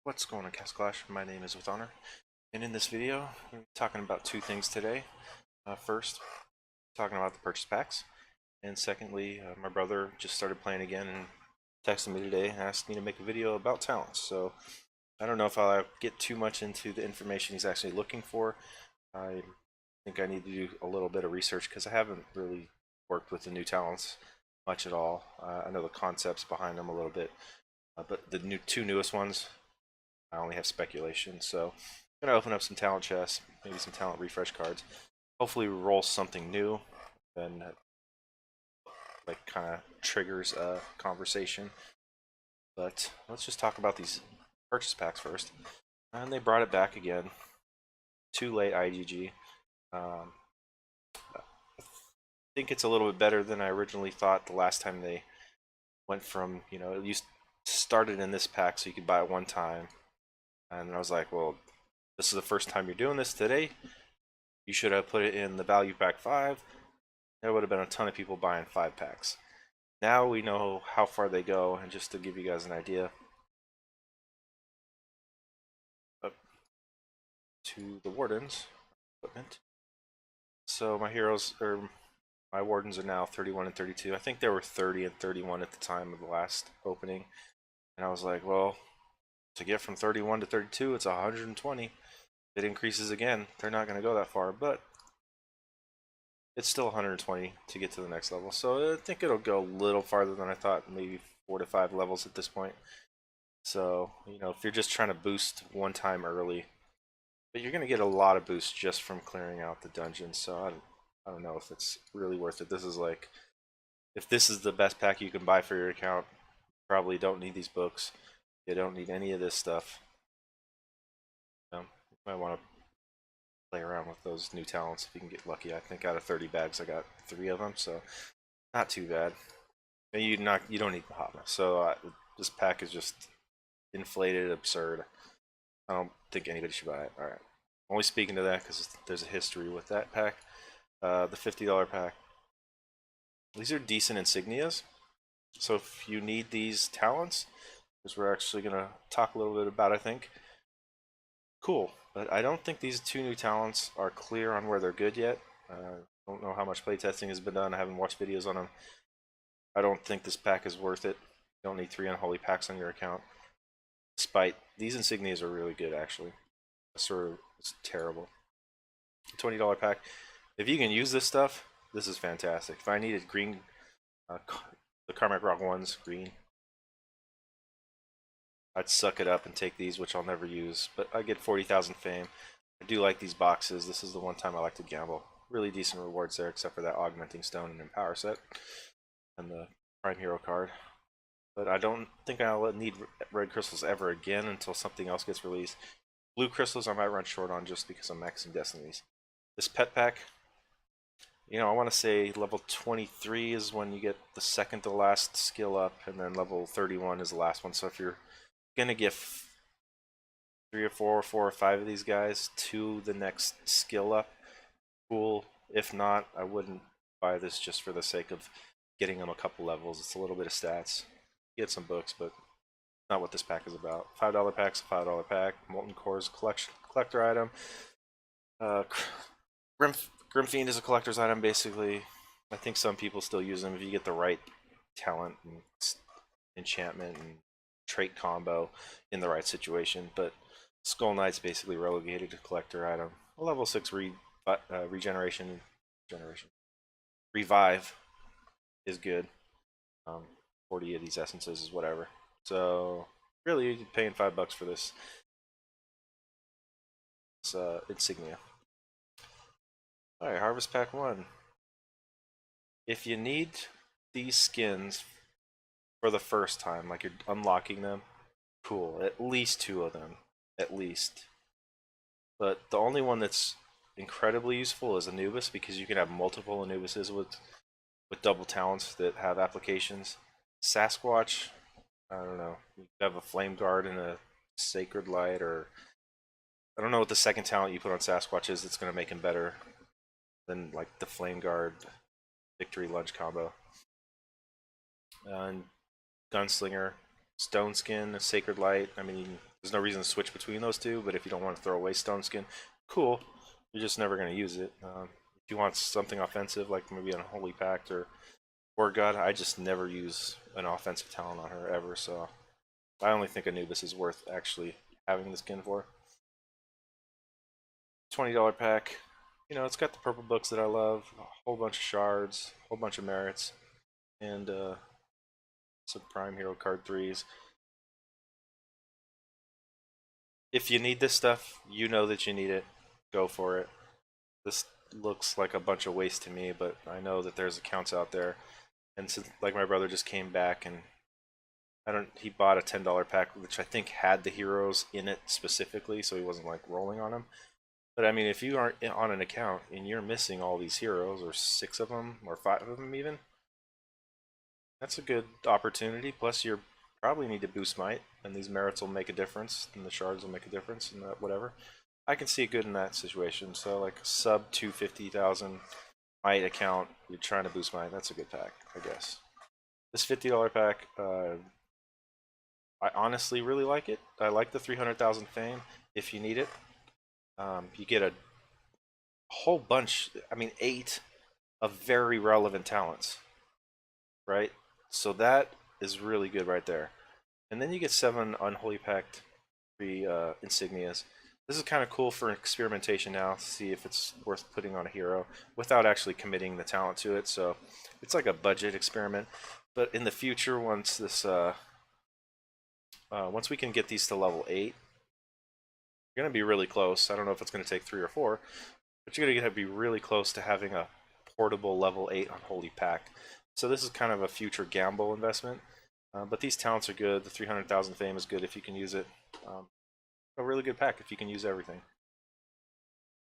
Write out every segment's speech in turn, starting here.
What's going on, Cast Clash? My name is withonor, and in this video, we're talking about two things today. First, talking about the purchase packs, and secondly, my brother just started playing again and texted me today and asked me to make a video about talents. So I don't know if I'll get too much into the information he's actually looking for. I think I need to do a little bit of research because I haven't really worked with the new talents much at all. I know the concepts behind them a little bit, but the two newest ones, I only have speculation, so I'm gonna open up some talent chests, maybe some talent refresh cards. Hopefully, roll something new, then like kind of triggers a conversation. But let's just talk about these purchase packs first. And they brought it back again. Too late, IGG. I think it's a little bit better than I originally thought the last time they went from, it used started in this pack so you could buy it one time. And I was like, well, this is the first time you're doing this today. You should have put it in the value pack 5. There would have been a ton of people buying 5 packs. Now we know how far they go, and just to give you guys an idea, up to the wardens equipment. So my heroes, or my wardens, are now 31 and 32. I think there were 30 and 31 at the time of the last opening, and I was like, well, to get from 31 to 32, it's 120. If it increases again, they're not going to go that far, but it's still 120 to get to the next level. So I think it'll go a little farther than I thought, maybe 4 to 5 levels at this point. So, if you're just trying to boost one time early, but you're going to get a lot of boosts just from clearing out the dungeons. So I don't know if it's really worth it. This is like, if this is the best pack you can buy for your account, you probably don't need these books. You don't need any of this stuff. You might want to play around with those new talents if you can get lucky. I think out of 30 bags, I got 3 of them, so not too bad. And you don't need Bahama, so this pack is just inflated, absurd. I don't think anybody should buy it. All right, only speaking to that because there's a history with that pack. The $50 pack. These are decent insignias, so if you need these talents, which we're actually gonna talk a little bit about, I think. Cool, but I don't think these two new talents are clear on where they're good yet. Don't know how much playtesting has been done. I haven't watched videos on them. I don't think this pack is worth it. You don't need 3 unholy packs on your account. Despite these insignias are really good, actually. It's terrible. $20 pack. If you can use this stuff, this is fantastic. If I needed green, the Carmack Rock ones, green, I'd suck it up and take these, which I'll never use, but I get 40,000 fame. I do like these boxes. This is the one time I like to gamble. Really decent rewards there, except for that augmenting stone and empower set and the prime hero card. But I don't think I'll need red crystals ever again until something else gets released. Blue crystals I might run short on just because I'm maxing destinies. This pet pack, I want to say level 23 is when you get the second to last skill up, and then level 31 is the last one. So if you're gonna get 3 or 4 or 4 or 5 of these guys to the next skill up, cool. If not, I wouldn't buy this just for the sake of getting them a couple levels. It's a little bit of stats. Get some books, but not what this pack is about. $5 pack's a $5 pack. Molten Core's collector item. Grim Fiend is a collector's item, basically. I think some people still use them if you get the right talent and enchantment and trait combo in the right situation. But Skull Knight's basically relegated to collector item. A level 6 regeneration. Revive is good. 40 of these essences is whatever. So really, you're paying $5 for this. It's insignia. Alright, Harvest Pack 1. If you need these skins for the first time, like you're unlocking them, cool. At least 2 of them. At least. But the only one that's incredibly useful is Anubis, because you can have multiple Anubises with double talents that have applications. Sasquatch, I don't know. You have a Flame Guard and a Sacred Light, or I don't know what the second talent you put on Sasquatch is that's going to make him better than like the Flame Guard Victory Lunge combo. And Gunslinger, Stone Skin, Sacred Light. I mean, There's no reason to switch between those two, but if you don't want to throw away Stone Skin, cool. You're just never going to use it. If you want something offensive, like maybe an Unholy Pact or Word God, I just never use an offensive talent on her ever, so I only think Anubis is worth actually having the skin for. $20 pack. You know, it's got the purple books that I love, a whole bunch of shards, a whole bunch of merits, and some Prime Hero card 3s. If you need this stuff, you know that you need it. Go for it. This looks like a bunch of waste to me, but I know that there's accounts out there. And since, like, my brother just came back and he bought a $10 pack, which I think had the heroes in it specifically, so he wasn't like rolling on them. But I mean, if you aren't on an account and you're missing all these heroes, or 6 of them, or 5 of them even, that's a good opportunity. Plus, you probably need to boost might, and these merits will make a difference, and the shards will make a difference, and that whatever. I can see it good in that situation. So like sub 250,000 might account, you're trying to boost might. That's a good pack, I guess. This $50 pack, I honestly really like it. I like the 300,000 fame if you need it. You get a whole bunch, I mean 8 of very relevant talents, right? So that is really good right there. And then you get 7 Unholy Pact 3 insignias. This is kind of cool for experimentation now, to see if it's worth putting on a hero without actually committing the talent to it. So it's like a budget experiment. But in the future, once this once we can get these to level 8, you're going to be really close. I don't know if it's going to take 3 or 4, but you're going to be really close to having a portable level 8 Unholy Pact. So this is kind of a future gamble investment. But these talents are good. The 300,000 fame is good if you can use it. A really good pack if you can use everything.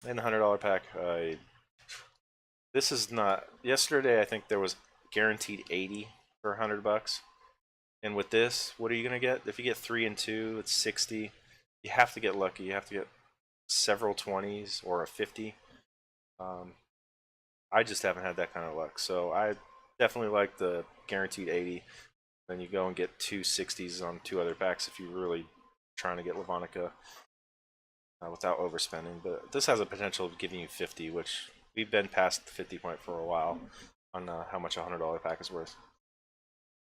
And the $100 pack. This is not. Yesterday, I think there was guaranteed 80 for $100. And with this, what are you gonna get? If you get 3 and 2, it's 60. You have to get lucky. You have to get several 20s or a 50. I just haven't had that kind of luck. So I definitely like the guaranteed 80. Then you go and get 2 60s on 2 other packs if you're really trying to get Lavonica without overspending. But this has a potential of giving you 50, which we've been past the 50 point for a while on how much a $100 pack is worth.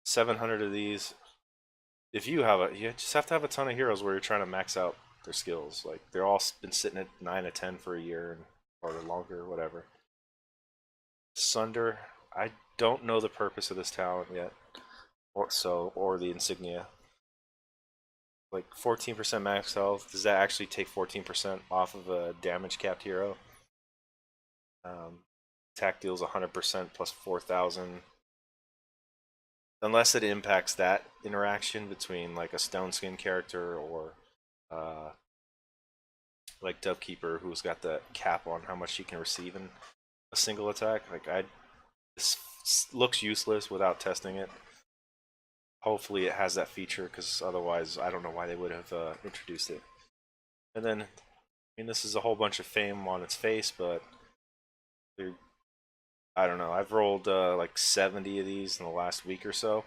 700 of these. If you just have to have a ton of heroes where you're trying to max out their skills. Like they're all been sitting at 9 or 10 for a year or longer, whatever. Sunder. I don't know the purpose of this talent yet, or the insignia. Like 14% max health. Does that actually take 14% off of a damage capped hero? Attack deals 100% plus 4,000. Unless it impacts that interaction between like a Stone Skin character or like Dovekeeper, who's got the cap on how much she can receive in a single attack. Like this looks useless without testing it. Hopefully it has that feature, because otherwise I don't know why they would have introduced it. And then, I mean, this is a whole bunch of fame on its face, but I don't know. I've rolled like 70 of these in the last week or so,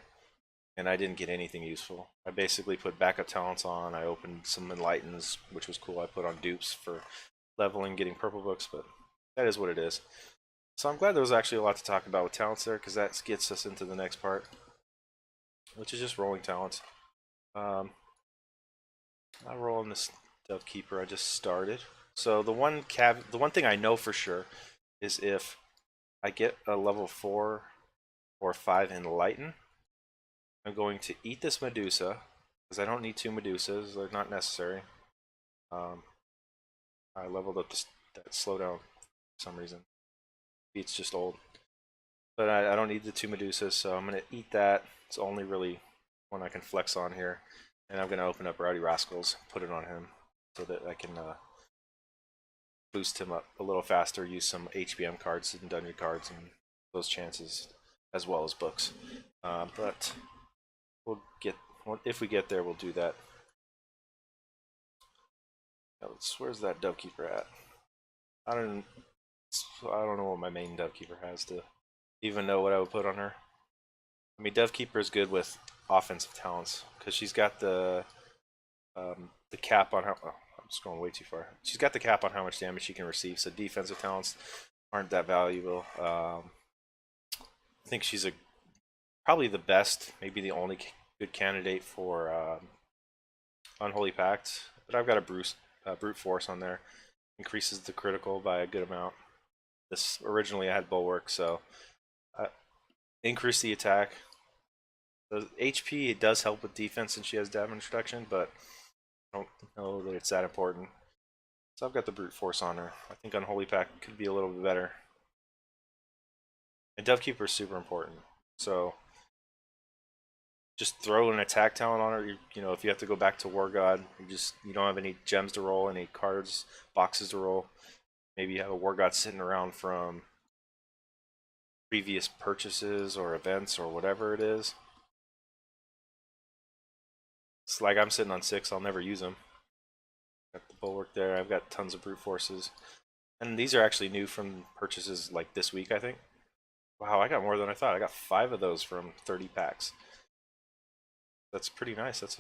and I didn't get anything useful. I basically put backup talents on. I opened some Enlightens, which was cool. I put on dupes for leveling, getting purple books, but that is what it is. So I'm glad there was actually a lot to talk about with talents there, because that gets us into the next part, which is just rolling talents. I roll on this Dovekeeper I just started. So the one thing I know for sure is if I get a level 4 or 5 Enlighten, I'm going to eat this Medusa, because I don't need 2 Medusas. They're not necessary. I leveled up that slowdown for some reason. It's just old. But I don't need the 2 Medusas, so I'm going to eat that. It's only really one I can flex on here. And I'm going to open up Rowdy Rascals, put it on him, so that I can boost him up a little faster, use some HBM cards and dungeon cards and those chances, as well as books. But if we get there, we'll do that. Where's that Dovekeeper at? I don't know what my main Dovekeeper has to even know what I would put on her. I mean, Dovekeeper is good with offensive talents, because she's got the the cap on how. Oh, I'm just going way too far. She's got the cap on how much damage she can receive, so defensive talents aren't that valuable. I think she's probably the best, maybe the only good candidate for Unholy Pact. But I've got a brute force on there. Increases the critical by a good amount. This originally I had bulwark, so increase the attack. The HP, it does help with defense since she has damage reduction, but I don't know that it's that important. So I've got the brute force on her. I think Unholy Pact could be a little bit better. And Dovekeeper is super important. So just throw an attack talent on her. You know, if you have to go back to War God, you don't have any gems to roll, any cards, boxes to roll. Maybe you have a War God sitting around from previous purchases or events or whatever it is. It's like I'm sitting on 6, I'll never use them. Got the bulwark there, I've got tons of brute forces. And these are actually new from purchases like this week, I think. Wow, I got more than I thought. I got 5 of those from 30 packs. That's pretty nice. That's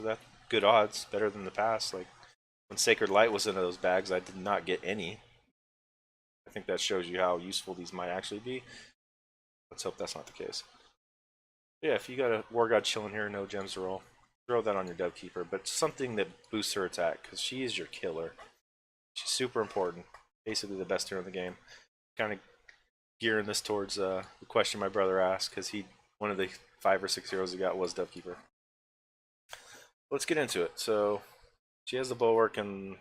good odds, better than the past. Like when Sacred Light was in those bags, I did not get any. I think that shows you how useful these might actually be. Let's hope that's not the case. Yeah, if you got a War God chilling here, no gems to roll, throw that on your Dovekeeper, but something that boosts her attack, because she is your killer. She's super important. Basically the best hero in the game. Kind of gearing this towards the question my brother asked, because one of the 5 or 6 heroes he got was Dovekeeper. Let's get into it. So she has the bulwark and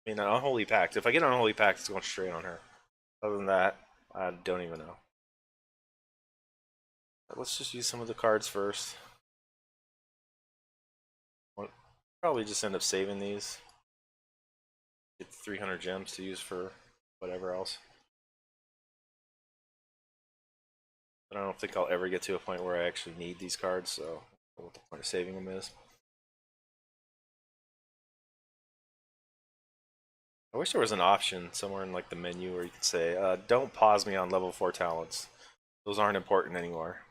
an Unholy Pact. If I get an Unholy Pact, it's going straight on her. Other than that, I don't even know. But let's just use some of the cards first. I'll probably just end up saving these. Get 300 gems to use for whatever else. But I don't think I'll ever get to a point where I actually need these cards, so I don't know what the point of saving them is. I wish there was an option somewhere in like the menu where you could say, don't pause me on level 4 talents. Those aren't important anymore.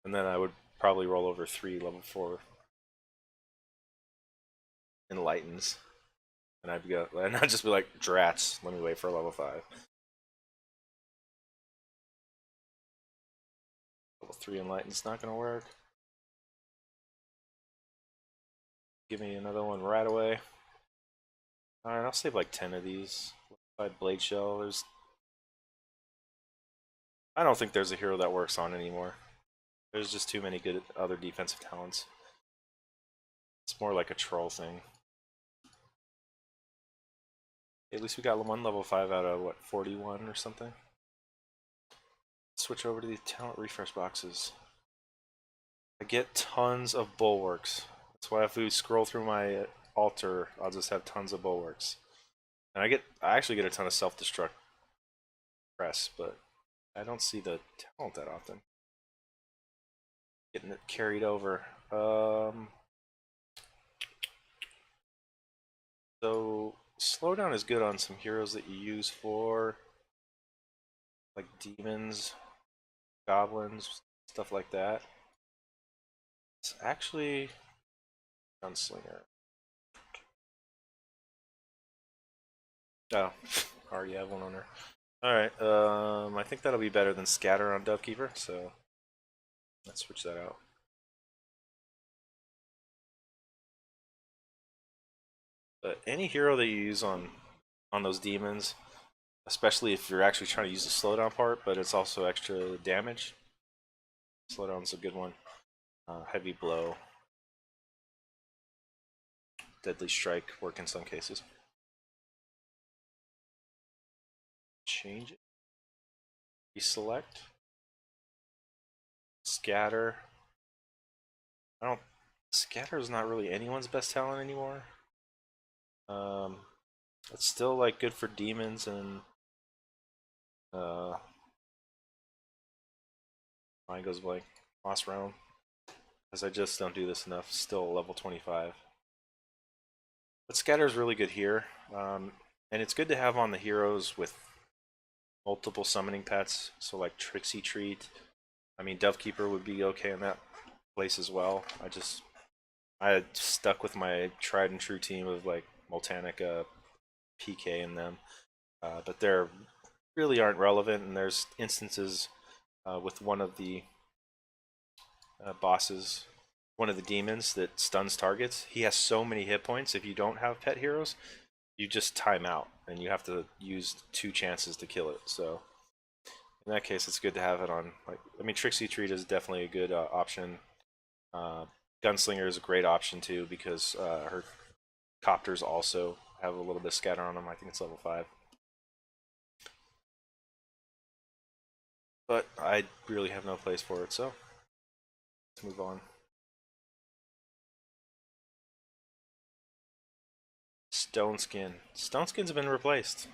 And then I would probably roll over 3 level 4 enlightens. And I'd just be like, drats, let me wait for level 5. Level 3 enlightens not gonna work. Give me another one right away. Alright, I'll save like 10 of these. Blade Shell, I don't think there's a hero that works on anymore. There's just too many good other defensive talents. It's more like a troll thing. At least we got one level 5 out of, what, 41 or something? Switch over to the talent refresh boxes. I get tons of bulwarks. That's why if we scroll through my altar, I'll just have tons of bulwarks. And I actually get a ton of self-destruct press, but I don't see the talent that often. Getting it carried over. So slowdown is good on some heroes that you use for like demons, goblins, stuff like that. It's actually gunslinger. Oh, already have one on her. Alright, I think that'll be better than scatter on Dovekeeper, so let's switch that out. But any hero that you use on those demons, especially if you're actually trying to use the slowdown part, but it's also extra damage, slowdown's a good one. Heavy blow, deadly strike work in some cases. Change it. Deselect. Scatter. Scatter is not really anyone's best talent anymore. It's still like good for demons and mine goes blank. Moss Realm. Because I just don't do this enough. Still level 25. But Scatter is really good here. And it's good to have on the heroes with multiple summoning pets. So like Trixie Treat. I mean, Dovekeeper would be okay in that place as well. I stuck with my tried and true team of like Moltanica, PK, and them, but they're really aren't relevant. And there's instances with one of the bosses, one of the demons that stuns targets. He has so many hit points. If you don't have pet heroes, you just time out, and you have to use 2 chances to kill it. So in that case, it's good to have it on. Like, I mean, Trixie Treat is definitely a good option. Uh, Gunslinger is a great option too because her copters also have a little bit of scatter on them. I think it's level 5. But I really have no place for it, so let's move on. Stone Skin. Stone Skin's been replaced.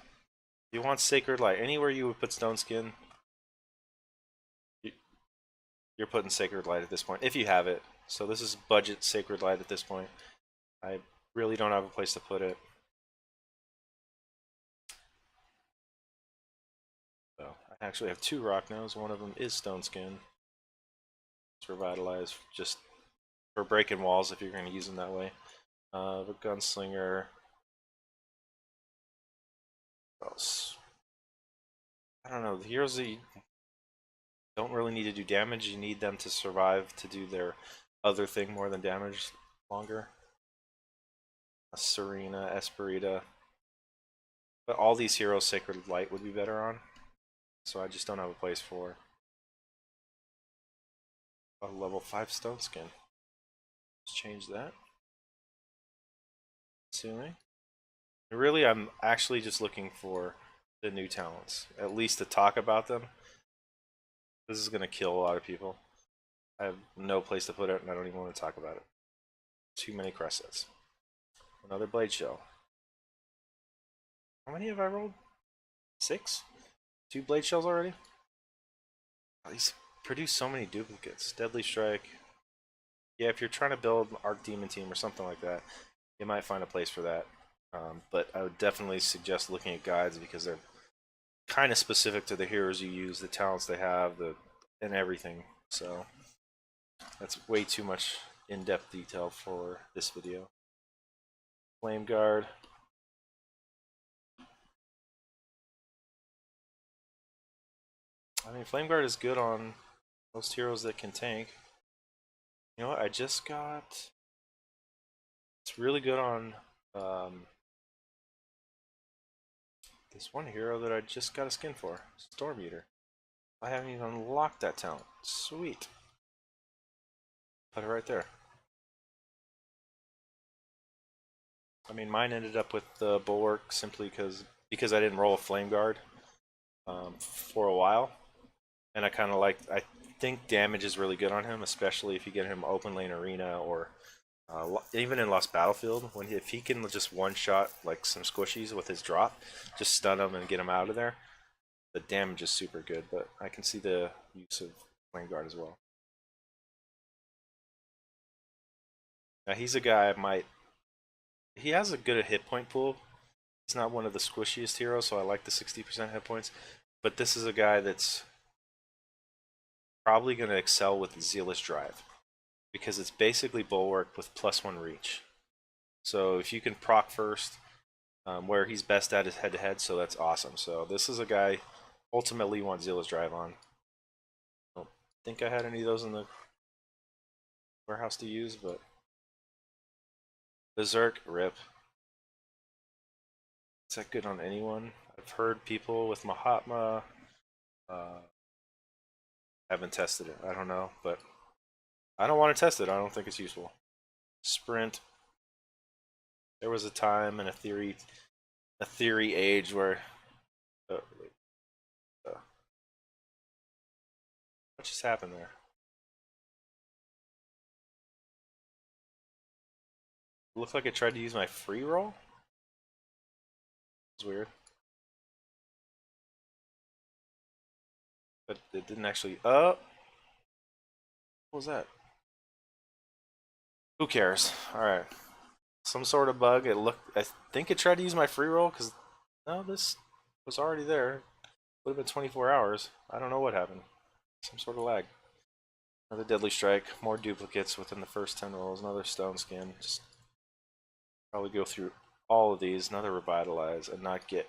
You want Sacred Light. Anywhere you would put Stone Skin, you're putting Sacred Light at this point, if you have it. So this is budget Sacred Light at this point. I really don't have a place to put it. So I actually have 2 Rock Nose. One of them is Stone Skin. It's Revitalize, just for breaking walls if you're going to use them that way. The Gunslinger. What else? I don't know. The heroes that you don't really need to do damage, you need them to survive to do their other thing more than damage longer. A Serena, Esperita. But all these heroes Sacred Light would be better on. So I just don't have a place for a level 5 Stone Skin. Let's change that. Assuming. Really, I'm actually just looking for the new talents, at least to talk about them. This is going to kill a lot of people. I have no place to put it, and I don't even want to talk about it. Too many crest sets. Another Blade Shell. How many have I rolled? 6? 2 Blade Shells already? Oh, these produce so many duplicates. Deadly Strike. Yeah, if you're trying to build an Arc Demon team or something like that, you might find a place for that. But I would definitely suggest looking at guides because they're kind of specific to the heroes you use, the talents they have, and everything. So that's way too much in-depth detail for this video. Flame Guard. I mean, Flame Guard is good on most heroes that can tank. You know what? I just got. It's really good on this one hero that I just got a skin for, Storm Eater. I haven't even unlocked that talent. Sweet. Put it right there. I mean, mine ended up with the Bulwark simply because I didn't roll a Flame Guard for a while, and I think damage is really good on him, especially if you get him open lane arena or even in Lost Battlefield. If he can just one shot like some squishies with his drop, just stun him and get him out of there, the damage is super good. But I can see the use of Flame Guard as well. Now he's a guy he has a good hit point pool. He's not one of the squishiest heroes, so I like the 60% hit points. But this is a guy that's probably going to excel with Zealous Drive because it's basically Bulwark with +1 reach. So if you can proc first, where he's best at is head-to-head, so that's awesome. So this is a guy ultimately you want Zealous Drive on. I don't think I had any of those in the warehouse to use, but Berserk, rip. Is that good on anyone? I've heard people with Mahatma. Haven't tested it. I don't know, but I don't want to test it. I don't think it's useful. Sprint. There was a time in a theory age where. What just happened there? It looked like it tried to use my free roll. It's weird. But it didn't actually. What was that? Who cares? Alright. Some sort of bug. I think it tried to use my free roll because. No, this was already there. Would have been 24 hours. I don't know what happened. Some sort of lag. Another Deadly Strike, more duplicates within the first 10 rolls, another Stone Skin. Just probably go through all of these, another Revitalize, and not get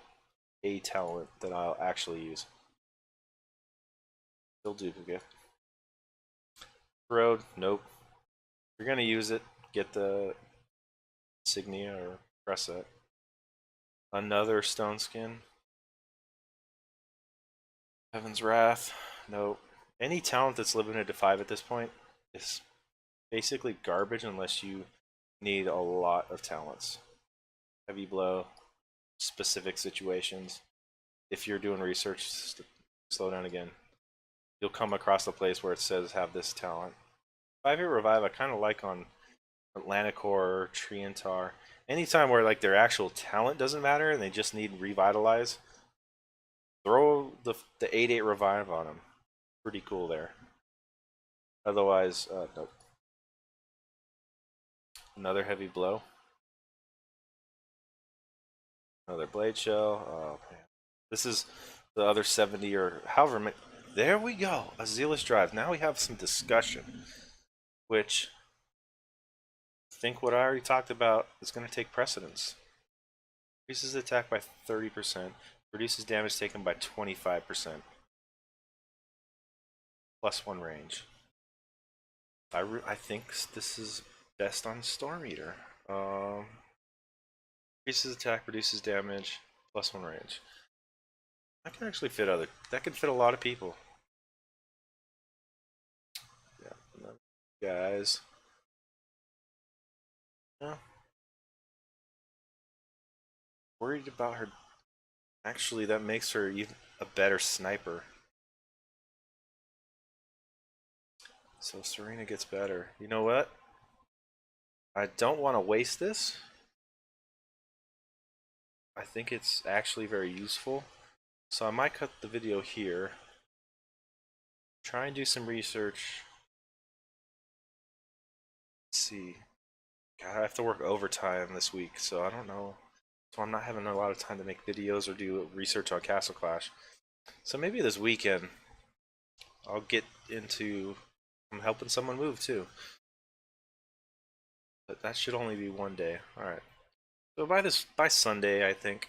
a talent that I'll actually use. Still duplicate. Road, nope. If you're gonna use it, get the Insignia or Cresset. Another Stone Skin. Heaven's Wrath, nope. Any talent that's limited to 5 at this point is basically garbage unless you need a lot of talents. Heavy Blow, specific situations. If you're doing research, slow down again. You'll come across a place where it says have this talent. 5-hit revive I kind of like on Atlantic or Triantar. Anytime where like their actual talent doesn't matter and they just need revitalize, throw the 8-8 revive on them. Pretty cool there. Otherwise, nope. Another Heavy Blow. Another Blade Shell. Oh man, this is the other 70 or however many. There we go. A Zealous Drive. Now we have some discussion, which I think what I already talked about is going to take precedence. Increases attack by 30%. Reduces damage taken by 25%. +1 range. I think this is best on Storm Eater. Increases attack, reduces damage, +1 range. That can actually fit that could fit a lot of people. Yeah, guys. Yeah. Worried about her. Actually, that makes her even a better sniper. So Serena gets better. You know what? I don't want to waste this. I think it's actually very useful. So I might cut the video here. Try and do some research. Let's see. God, I have to work overtime this week, so I don't know. So I'm not having a lot of time to make videos or do research on Castle Clash. So maybe this weekend I'll get into helping someone move too. But that should only be one day. Alright. So by Sunday, I think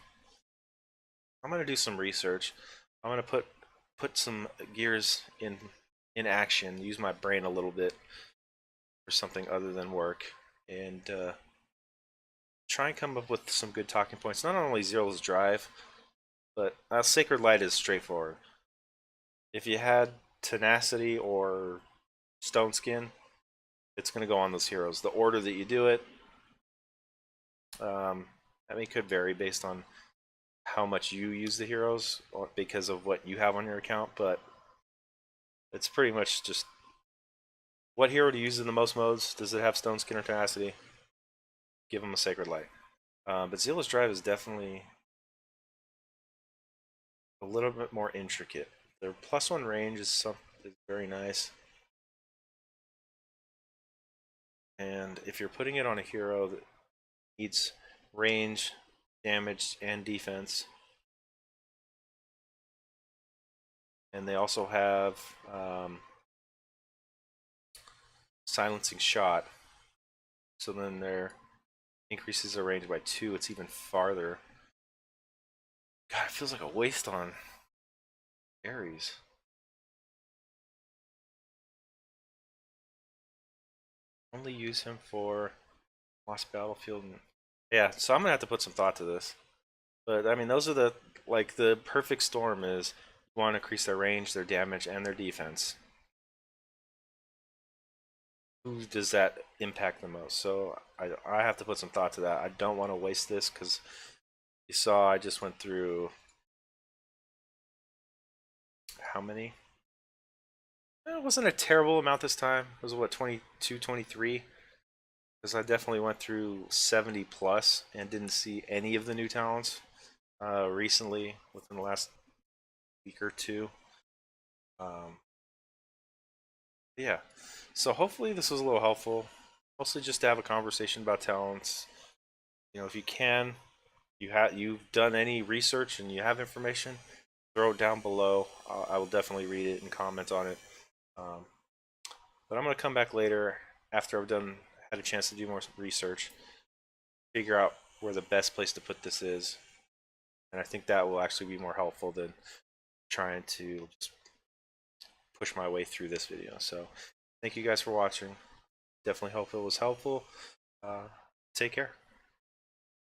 I'm gonna do some research. I'm gonna put some gears in action, use my brain a little bit for something other than work, and try and come up with some good talking points. Not only Zero's Drive, but Sacred Light is straightforward. If you had Tenacity or Stone Skin, it's going to go on those heroes. The order that you do it, I mean, could vary based on how much you use the heroes or because of what you have on your account, but it's pretty much just what hero to use in the most modes. Does it have Stone Skin or Tenacity? Give them a Sacred Light. But Zealous Drive is definitely a little bit more intricate. Their +1 range is very nice. And if you're putting it on a hero that needs range, damage, and defense, and they also have Silencing Shot, so then their increases their range by 2, it's even farther. God, it feels like a waste on Ares. Only use him for Lost Battlefield. Yeah, so I'm gonna have to put some thought to this. But I mean, those are the perfect storm is you want to increase their range, their damage, and their defense. Who does that impact the most? So I have to put some thought to that. I don't want to waste this because you saw I just went through how many? It wasn't a terrible amount this time. It was what, 22, 23? Because I definitely went through 70 plus and didn't see any of the new talents recently within the last week or two. Yeah, so hopefully this was a little helpful. Mostly just to have a conversation about talents. You know, if you can, you've done any research and you have information, throw it down below. I will definitely read it and comment on it. Um, But I'm going to come back later after I've had a chance to do more research, figure out where the best place to put this is. And I think that will actually be more helpful than trying to just push my way through this video. So thank you guys for watching. Definitely hope it was helpful. Take care.